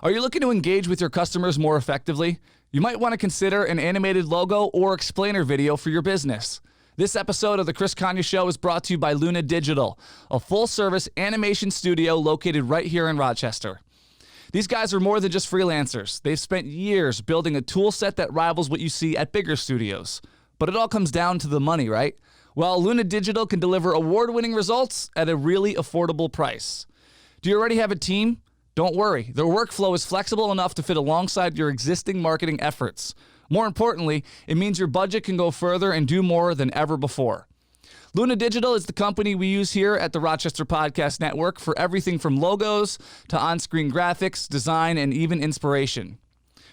Are you looking to engage with your customers more effectively? You might want to consider an animated logo or explainer video for your business. This episode of The Chris Konya Show is brought to you by Luna Digital, a full-service animation studio located right here in Rochester. These guys are more than just freelancers. They've spent years building a tool set that rivals what you see at bigger studios. But it all comes down to the money, right? Well, Luna Digital can deliver award-winning results at a really affordable price. Do you already have a team? Don't worry. Their workflow is flexible enough to fit alongside your existing marketing efforts. More importantly, it means your budget can go further and do more than ever before. Luna Digital is the company we use here at the Rochester Podcast Network for everything from logos to on-screen graphics, design, and even inspiration.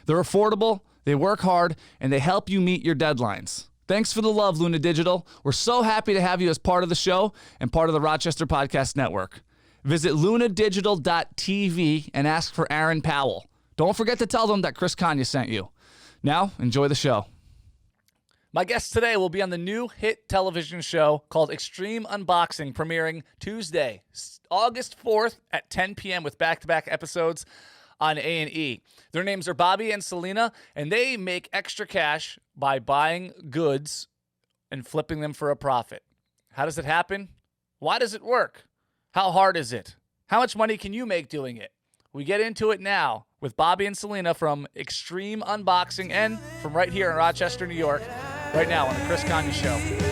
They're affordable, they work hard, and they help you meet your deadlines. Thanks for the love, Luna Digital. We're so happy to have you as part of the show and part of the Rochester Podcast Network. Visit lunadigital.tv and ask for Aaron Powell. Don't forget to tell them that Chris Konya sent you. Now, enjoy the show. My guest today will be on the new hit television show called Extreme Unboxing, premiering Tuesday, August 4th at 10 p.m. with back-to-back episodes on A&E. Their names are Bobby and Salena, and they make extra cash by buying goods and flipping them for a profit. How does it happen? Why does it work? How hard is it? How much money can you make doing it? We get into it now with Bobby and Salena from Extreme Unboxing and from right here in Rochester, New York, right now on The Chris Konya Show.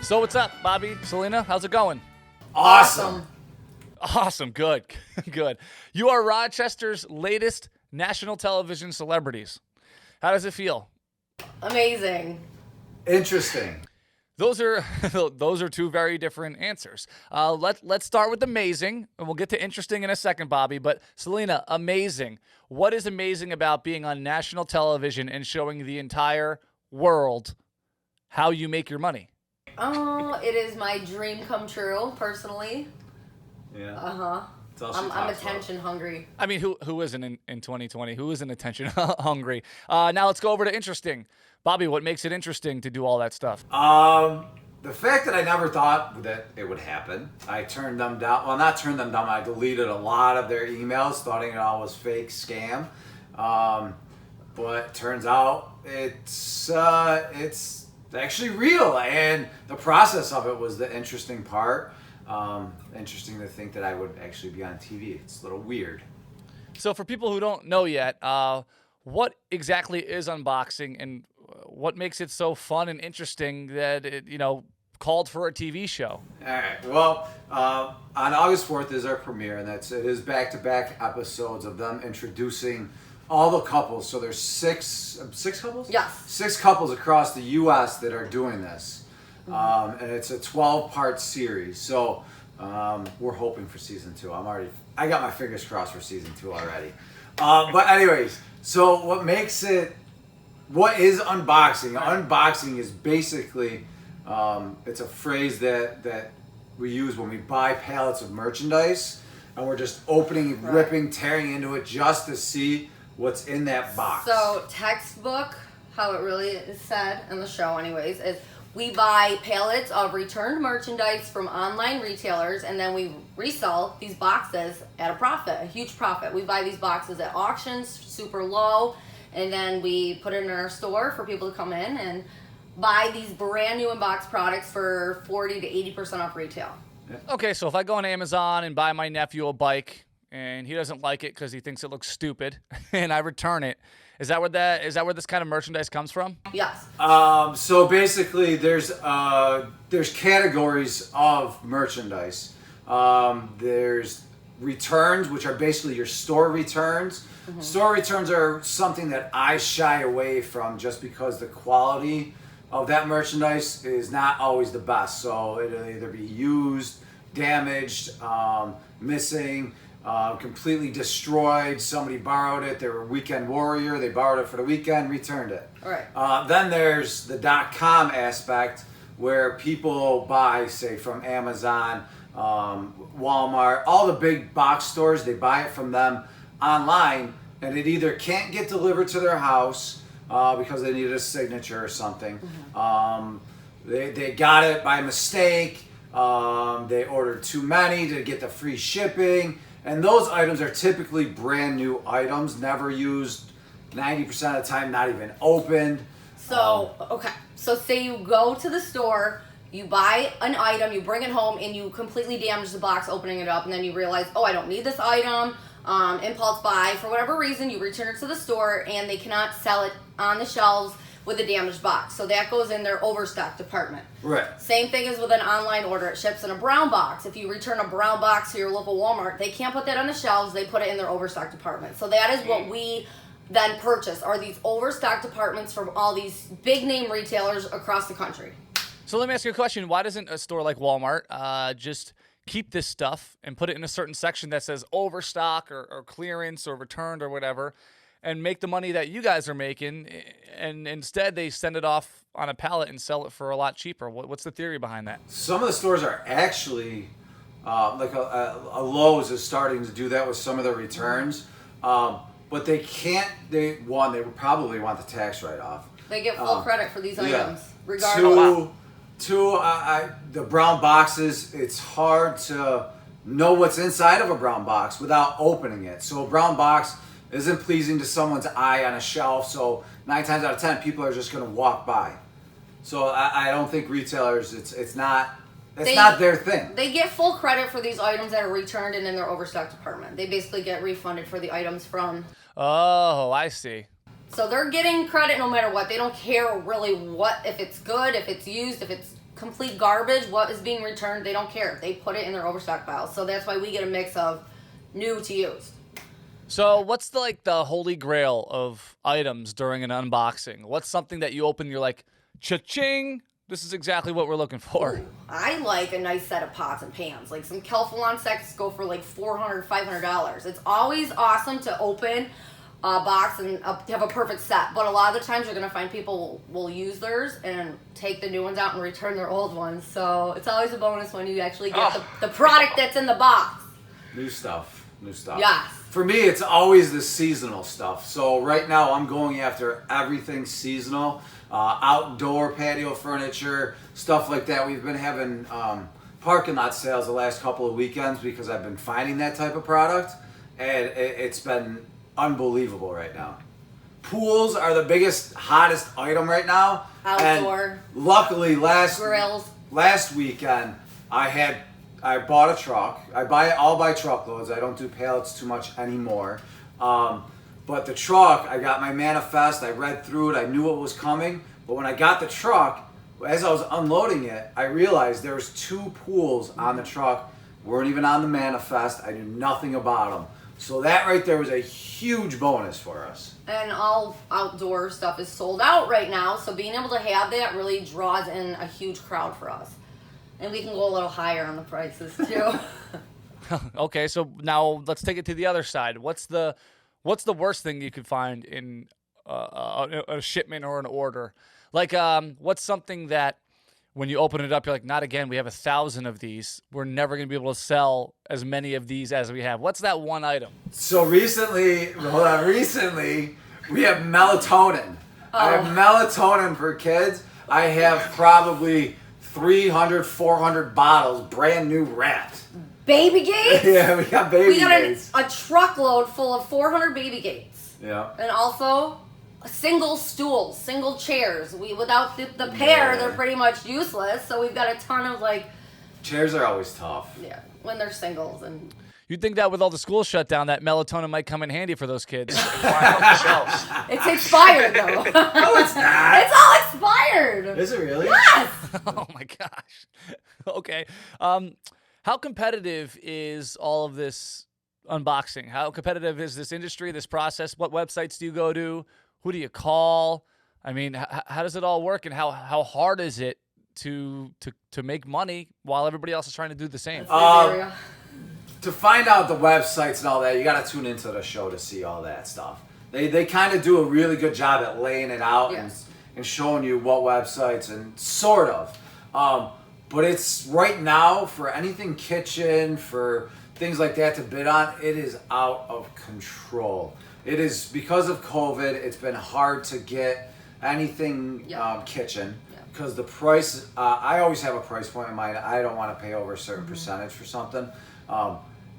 So what's up, Bobby, Salena? How's it going? Awesome. Awesome. Good. Good. You are Rochester's latest national television celebrities. How does it feel? Amazing. Interesting. Those are two very different answers. Let's start with amazing, and we'll get to interesting in a second, Bobby. But Salena, amazing. What is amazing about being on national television and showing the entire world how you make your money? Oh, it is my dream come true, personally. Yeah. I'm attention hungry. I mean, who isn't in 2020? Who isn't attention hungry? Now let's go over to interesting. Bobby, what makes it interesting to do all that stuff? The fact that I never thought that it would happen. I turned them down. Well, not turned them down. I deleted a lot of their emails, thought it all was fake scam. But turns out it's actually real, and the process of it was the interesting part. Interesting to think that I would actually be on TV. It's a little weird. So for people who don't know yet, what exactly is unboxing, and what makes it so fun and interesting that it, called for a TV show? All right. Well, on August 4th is our premiere, and it is back-to-back episodes of them introducing all the couples. So there's six couples? Yes. 6 couples across the U.S. that are doing this. And it's a 12-part series. So we're hoping for season 2. I got my fingers crossed for season 2 already. But anyways, so what is unboxing? Unboxing is basically, it's a phrase that we use when we buy pallets of merchandise, and we're just opening, ripping, tearing into it just to see what's in that box. So textbook, how it really is said in the show anyways, is we buy pallets of returned merchandise from online retailers, and then we resell these boxes at a profit, a huge profit. We buy these boxes at auctions, super low, and then we put it in our store for people to come in and buy these brand new unboxed products for 40 to 80% off retail. Okay, so if I go on Amazon and buy my nephew a bike, and he doesn't like it because he thinks it looks stupid, and I return it, is that where this kind of merchandise comes from? Yes. So basically, there's categories of merchandise. There's returns, which are basically your store returns. Mm-hmm. Store returns are something that I shy away from just because the quality of that merchandise is not always the best. So it'll either be used, damaged, missing. completely destroyed. Somebody borrowed it. They were a weekend warrior. They borrowed it for the weekend, returned it. All right. Then there's the .com aspect where people buy, say, from Amazon, Walmart, all the big box stores. They buy it from them online, and it either can't get delivered to their house because they needed a signature or something. They got it by mistake. They ordered too many to get the free shipping. And those items are typically brand new items, never used 90% of the time, not even opened. So, okay. So say you go to the store, you buy an item, you bring it home, and you completely damage the box opening it up, and then you realize, oh, I don't need this item. Impulse buy. For whatever reason, you return it to the store, and they cannot sell it on the shelves with a damaged box. So that goes in their overstock department. Right. Same thing as with an online order. It ships in a brown box. If you return a brown box to your local Walmart, they can't put that on the shelves. They put it in their overstock department. So that is what we then purchase, are these overstock departments from all these big name retailers across the country. So let me ask you a question. Why doesn't a store like Walmart just keep this stuff and put it in a certain section that says overstock or clearance or returned or whatever, and make the money that you guys are making, and instead they send it off on a pallet and sell it for a lot cheaper? What's the theory behind that? Some of the stores are actually, like a Lowe's is starting to do that with some of their returns. But they can't, they would probably want the tax write-off. They get full credit for these items, Yeah. regardless. The brown boxes, it's hard to know what's inside of a brown box without opening it. So a brown box isn't pleasing to someone's eye on a shelf, so 9 times out of 10, people are just going to walk by. So I don't think retailers, it's not their thing. They get full credit for these items that are returned and in their overstock department. They basically get refunded for the items from. Oh, I see. So they're getting credit no matter what. They don't care really if it's good, if it's used, if it's complete garbage, what is being returned. They don't care. They put it in their overstock piles. So that's why we get a mix of new to used. So what's the holy grail of items during an unboxing? What's something that you open and you're like, cha-ching, this is exactly what we're looking for? I like a nice set of pots and pans. Like some Kelphalon sets go for like $400, $500. It's always awesome to open a box and have a perfect set. But a lot of the times you're going to find people will use theirs and take the new ones out and return their old ones. So it's always a bonus when you actually get the product that's in the box. New stuff. Yes. For me, it's always the seasonal stuff. So right now, I'm going after everything seasonal. Outdoor patio furniture, stuff like that. We've been having parking lot sales the last couple of weekends because I've been finding that type of product, and it's been unbelievable right now. Pools are the biggest, hottest item right now. Outdoor. And luckily, Grills. last weekend, I bought a truck. I'll buy truckloads. I don't do pallets too much anymore. But the truck, I got my manifest. I read through it. I knew what was coming. But when I got the truck, as I was unloading it, I realized there was 2 pools on the truck. Weren't even on the manifest. I knew nothing about them. So that right there was a huge bonus for us. And all outdoor stuff is sold out right now. So being able to have that really draws in a huge crowd for us. And we can go a little higher on the prices too. Okay, so now let's take it to the other side. What's the worst thing you could find in a shipment or an order? Like, what's something that when you open it up, you're like, not again, we have 1,000 of these. We're never going to be able to sell as many of these as we have. What's that one item? So recently, we have melatonin. I have melatonin for kids. I have probably 300, 400 bottles, brand new wrapped. Baby gates? Yeah, we got baby gates. We got a truckload full of 400 baby gates. Yeah. And also single stools, single chairs. Without the pair, they're pretty much useless. So we've got a ton of chairs are always tough. Yeah, when they're singles. And You'd think that with all the schools shut down, that melatonin might come in handy for those kids. it's expired though. No, it's not. It's all expired. Is it really? Yes. Oh my gosh. Okay. How competitive is all of this unboxing? How competitive is this industry, this process? What websites do you go to? Who do you call? I mean, how does it all work, and how hard is it to make money while everybody else is trying to do the same? to find out the websites and all that, you got to tune into the show to see all that stuff. They kind of do a really good job at laying it out and showing you what websites and sort of. But it's right now for anything kitchen, for things like that to bid on, it is out of control. It is because of COVID. It's been hard to get anything kitchen because the price. I always have a price point in mind. I don't want to pay over a certain percentage for something.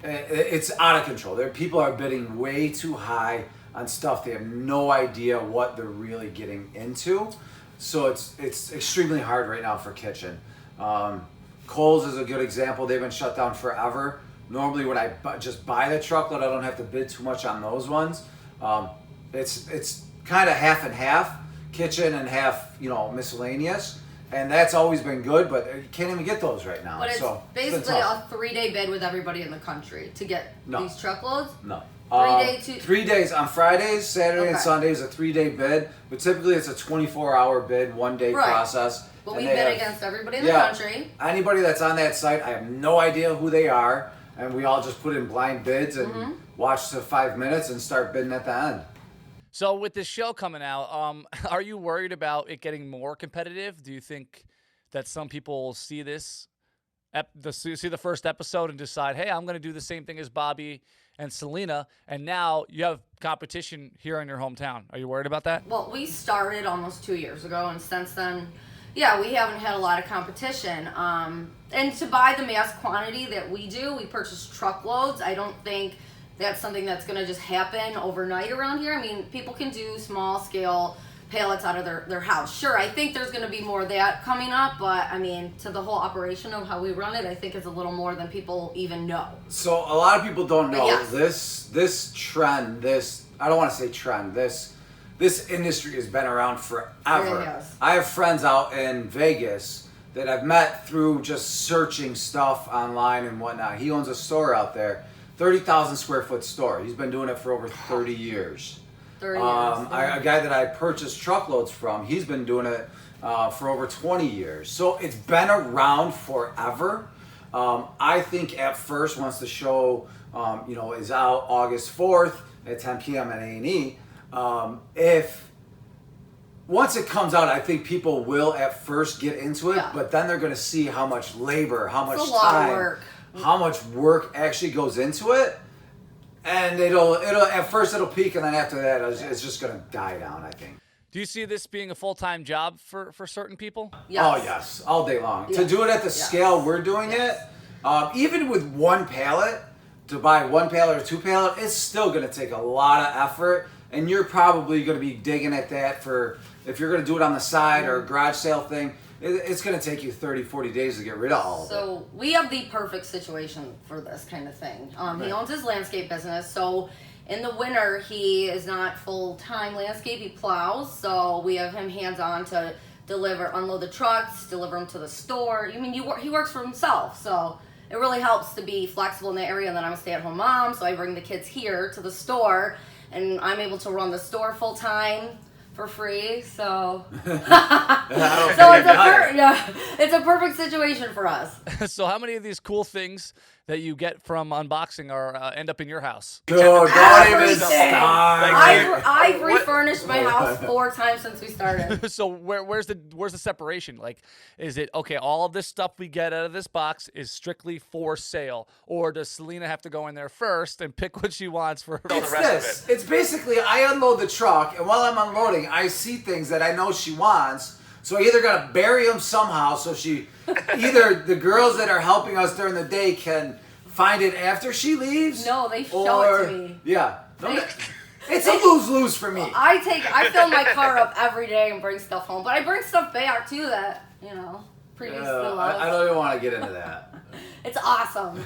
It's out of control. People are bidding way too high on stuff they have no idea what they're really getting into. So it's extremely hard right now for kitchen. Kohl's is a good example. They've been shut down forever. Normally when I just buy the truckload, I don't have to bid too much on those ones. It's kind of half and half, kitchen and half, miscellaneous. And that's always been good, but you can't even get those right now. But it's basically a 3-day bid with everybody in the country to get these truckloads? No. 3 days. On Fridays, Saturday, and Sundays, a 3-day bid. But typically it's a 24-hour bid, 1-day process. But we bid against everybody in the country. Anybody that's on that site, I have no idea who they are. And we all just put in blind bids and watch to 5 minutes and start bidding at the end. So with this show coming out, are you worried about it getting more competitive? Do you think that some people will see this, see the first episode and decide, hey, I'm going to do the same thing as Bobby and Salena, and now you have competition here in your hometown? Are you worried about that? Well, we started almost 2 years ago, and since then, we haven't had a lot of competition. And to buy the mass quantity that we do, we purchase truckloads. I don't think that's something that's going to just happen overnight around here. I mean, people can do small scale pallets out of their house. Sure, I think there's going to be more of that coming up, but I mean, to the whole operation of how we run it, I think it's a little more than people even know. So a lot of people don't know this trend, I don't want to say trend, this industry has been around forever. Yes. I have friends out in Vegas that I've met through just searching stuff online and whatnot. He owns a store out there, 30,000 square foot store. He's been doing it for over 30 years. 30 years. A guy that I purchased truckloads from, he's been doing it for over 20 years. So it's been around forever. I think at first, once the show is out August 4th at 10 p.m. at A&E, once it comes out, I think people will at first get into it, but then they're going to see how much labor, how much time, how much work actually goes into it. And it'll at first it'll peak, and then after that, it's just going to die down, I think. Do you see this being a full-time job for certain people? Yes. Oh, yes. All day long. Yes. To do it at the scale we're doing it, even with one pallet, to buy one pallet or two pallet, it's still going to take a lot of effort. And you're probably going to be digging at that if you're going to do it on the side or a garage sale thing, it's going to take you 30, 40 days to get rid of all of it. So we have the perfect situation for this kind of thing. He owns his landscape business, so in the winter he is not full-time landscape, he plows, so we have him hands-on to unload the trucks, deliver them to the store. I mean, he works for himself, so it really helps to be flexible in that area. And then I'm a stay-at-home mom, so I bring the kids here to the store, and I'm able to run the store full-time for free, so it's a perfect situation for us. So how many of these cool things that you get from unboxing end up in your house? Dude, don't even start. I've refurnished my house 4 times since we started. So where's the separation? Like, is it okay? All of this stuff we get out of this box is strictly for sale, or does Salena have to go in there first and pick what she wants for the rest of it? It's basically I unload the truck, and while I'm unloading, I see things that I know she wants. So I either got to bury them somehow, so either the girls that are helping us during the day can find it after she leaves. No, they show it to me. Yeah. It's a lose-lose for me. I fill my car up every day and bring stuff home, but I bring stuff back too that, previously loved. I don't even want to get into that. It's awesome.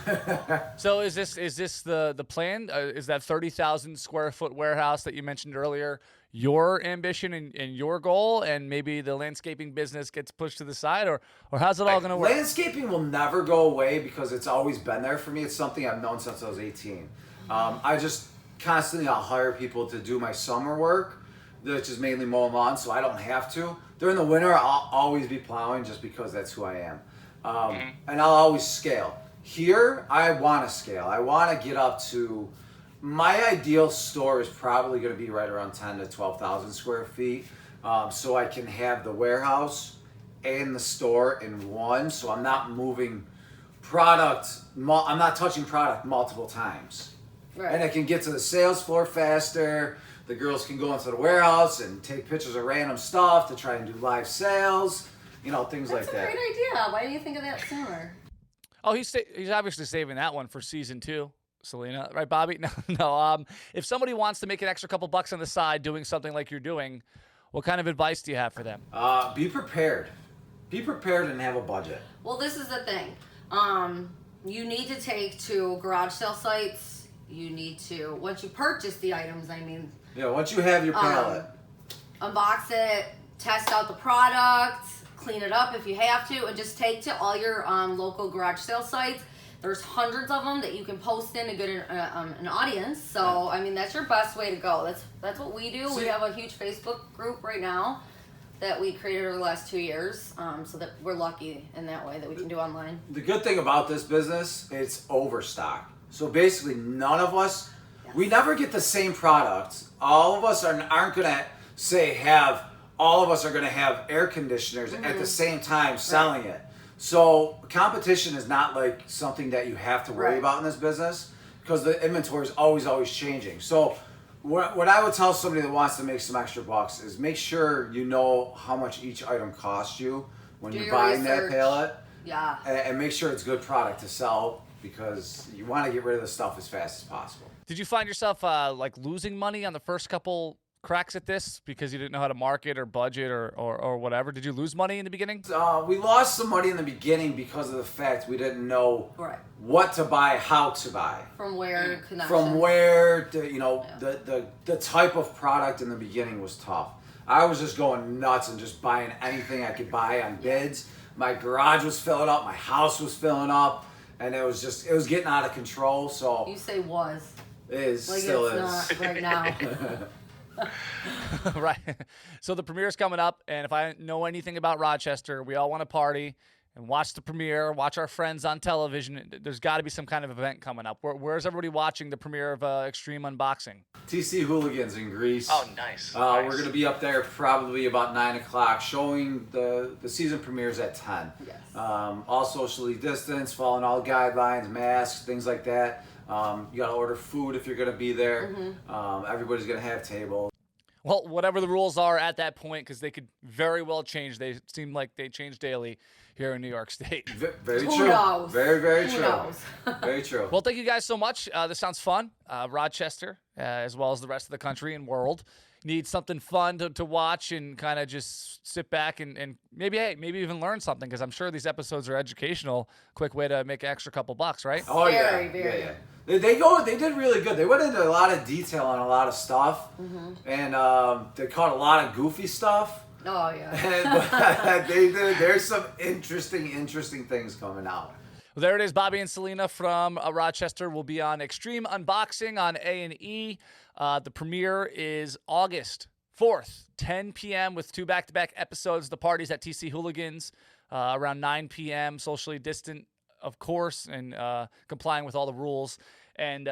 So is this the plan? Is that 30,000 square foot warehouse that you mentioned earlier your ambition and your goal, and maybe the landscaping business gets pushed to the side, or how's it all going to work? Landscaping will never go away because it's always been there for me. It's something I've known since I was 18. I just constantly I'll hire people to do my summer work, which is mainly mowing lawns, so I don't have to. During the winter, I'll always be plowing just because that's who I am. And I'll always scale. here I want to scale. I want to get up to, my ideal store is probably going to be right around 10 to 12,000 square feet. So I can have the warehouse and the store in one. So I'm not moving product, I'm not touching product multiple times. Right. And I can get to the sales floor faster. The girls can go into the warehouse and take pictures of random stuff to try and do live sales, things like that. That's a great idea. Why didn't you think of that sooner? Oh, he's obviously saving that one for season 2, Salena. Right, Bobby? No. If somebody wants to make an extra couple bucks on the side doing something like you're doing, what kind of advice do you have for them? Be prepared. Be prepared and have a budget. Well, this is the thing. You need to take to garage sale sites. You need to, once you purchase the items, Once you have your pallet. Unbox it, test out the product, clean it up if you have to, and just take to all your local garage sale sites. There's hundreds of them that you can post in to get an audience. So, that's your best way to go. That's what we do. We have a huge Facebook group right now that we created over the last 2 years, so that we're lucky in that way that we can do online. The good thing about this business, it's overstock. So basically, none of us, we never get the same product. All of us aren't going to all of us are going to have air conditioners at the same time selling it. So competition is not like something that you have to worry about in this business, because the inventory is always changing. So what I would tell somebody that wants to make some extra bucks is make sure you know how much each item costs you when you're buying that pallet. Yeah. And make sure it's good product to sell, because you want to get rid of the stuff as fast as possible. Did you find yourself losing money on the first couple cracks at this because you didn't know how to market or budget or whatever? Did you lose money in the beginning? We lost some money in the beginning because of the fact we didn't know what to buy, how to buy. From where, the type of product in the beginning was tough. I was just going nuts and just buying anything I could buy on bids. My garage was filling up, my house was filling up, and it was getting out of control. So you say was. It is, like still it's is. not right now. Right. So the premiere's coming up, and if I know anything about Rochester, we all want to party and watch the premiere, watch our friends on television. There's got to be some kind of event coming up. Where's everybody watching the premiere of Extreme Unboxing? TC Hooligans in Greece. Oh, nice. We're going to be up there probably about 9 o'clock, showing the season premieres at 10. Yes. All socially distanced, following all guidelines, masks, things like that. You got to order food if you're going to be there. Everybody's going to have tables. Well, whatever the rules are at that point, because they could very well change. They seem like they change daily here in New York State. Very Who true. knows? Very Who true. knows? Very true. Well, thank you guys so much. This sounds fun. Rochester, as well as the rest of the country and world, need something fun to watch and kind of just sit back and maybe even learn something, because I'm sure these episodes are educational. Quick way to make an extra couple bucks, right? Oh, Very. Yeah. They did really good. They went into a lot of detail on a lot of stuff, and they caught a lot of goofy stuff. Oh, yeah. And there's some interesting things coming out. Well, there it is. Bobby and Salena from Rochester will be on Extreme Unboxing on A&E. The premiere is August 4th, 10 p.m. with 2 back-to-back episodes. The party's at TC Hooligans around 9 p.m., socially distant, of course, and complying with all the rules. And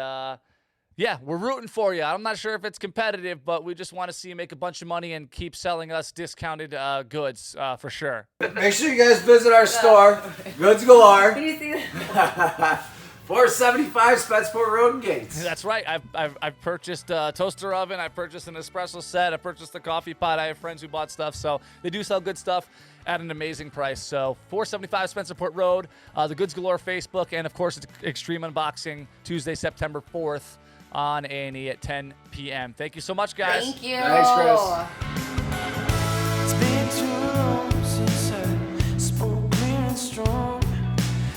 yeah, we're rooting for you. I'm not sure if it's competitive, but we just want to see you make a bunch of money and keep selling us discounted goods for sure. Make sure you guys visit our store, Goods Galore. Can you see that? 475 Spenceport Road and Gates. That's right. I've purchased a toaster oven. I've purchased an espresso set. I purchased a coffee pot. I have friends who bought stuff. So they do sell good stuff at an amazing price. So 475 Spenceport Road, the Goods Galore Facebook, and of course, it's Extreme Unboxing Tuesday, September 4th on A&E at 10 p.m. Thank you so much, guys. Thank you. Thanks, Chris. It's been too long since I spoke clear and strong.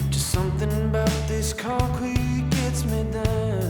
Just something about this concrete gets me down.